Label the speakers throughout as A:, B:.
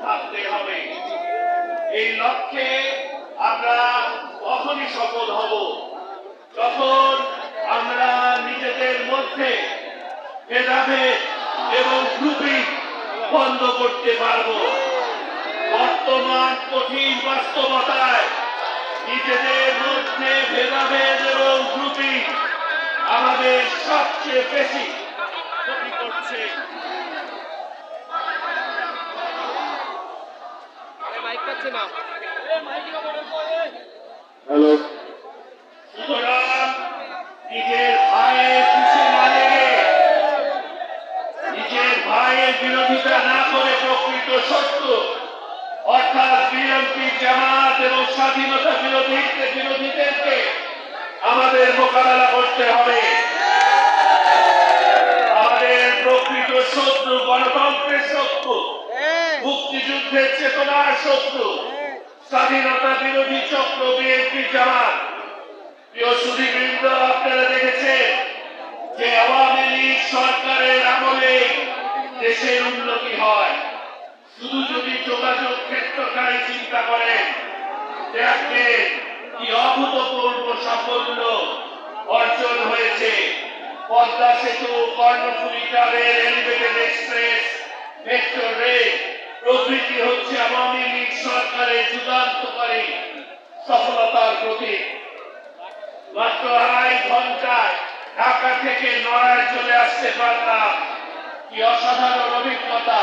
A: থাকতে হবে। এই লক্ষ্যে আমরা তখনই সফল হব যখন আমরা নিজেদের মধ্যে ভেদাভেদ এবং গ্রুপিং বন্ধ করতে পারব। বর্তমান কঠিন বাস্তবতায় নিজেদের মধ্যে ভেদাভেদ এবং গ্রুপিং আমাদের সবচেয়ে বেশি ক্ষতি করছে।
B: হ্যালো,
A: সুতরাং নিজের ভাইয়ের পিছে না লেগে, নিজের ভাইয়ের বিরোধিতা না করে প্রকৃত শত্রু অর্থাৎ বিএনপি, জামাত এবং স্বাধীনতা বিরোধীদেরকে আমাদের মোকাবেলা করতে হবে। আমাদের প্রকৃত শত্রু গণতন্ত্রের শত্রু, মুক্তিযুদ্ধের চেতনার শত্রু, স্বাধীনতা বিরোধী চক্র বিএনপি, জামাত। প্রিয় সুধীবৃন্দ, আপনারা দেখেছেন যে আওয়ামী লীগ সরকারের আমলে দেশের উন্নতি হয়। শুধু যদি যোগাযোগ ক্ষেত্রটাই চিন্তা করেন, দেখবেন কি অভূতপূর্ব সাফল্য অর্জন হয়েছে। পদ্মা সেতু, Karnaphuli tunnel, elevated express, metro rail প্রভৃতি হচ্ছে আওয়ামী লীগ সরকারের যুগান্তকারী সফলতার প্রতীক। মাত্র 2.5 ঘন্টায় ঢাকা থেকে নড়াইল চলে আসতে পারলাম, কি অসাধারণ অভিজ্ঞতা।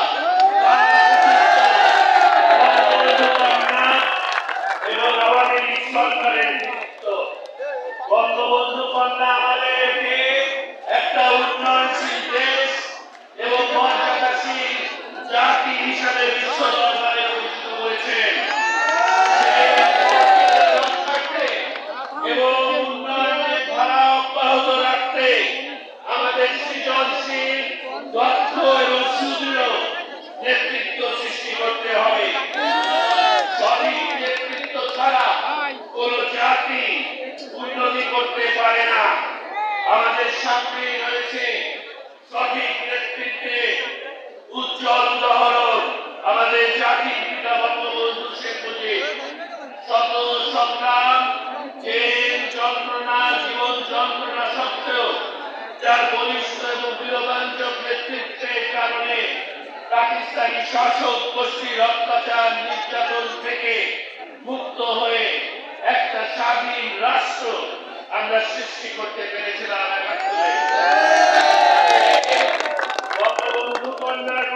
A: এবং আওয়ামী লীগ সরকারের বঙ্গবন্ধু কন্যা আমাদেরকে একটা উন্নয়নশীল দেশ এবং মর্যাদাশীল জাতি হিসাবে বিশ্ব দরবারে পরিচিত করেছেন। এবং উন্নয়নের ধারা অব্যাহত রাখতে আমাদের সৃজনশীল, দক্ষ এবং সুদৃঢ় নেতৃত্ব সৃষ্টি করতে হবে। সঠিক নেতৃত্ব ছাড়া কোন জাতি উন্নতি করতে পারে না। আমাদের সামনে রয়েছে সঠিক নেতৃত্বে উজ্জ্বল উদাহরণ আমাদের জাতির পিতা বঙ্গবন্ধু শেখ মুজিব। শত সংগ্রাম, জেল যন্ত্রণা, জীবন যন্ত্রণা সত্ত্বেও যার বলিষ্ঠ এবং বীরবাঞ্চক নেতৃত্বের কারণে পাকিস্তানি শাসক গোষ্ঠীর অত্যাচার নির্যাতন থেকে মুক্ত হয়ে একটা স্বাধীন রাষ্ট্র আমরা সৃষ্টি করতে পেরেছিলাম। বঙ্গবন্ধু কন্যার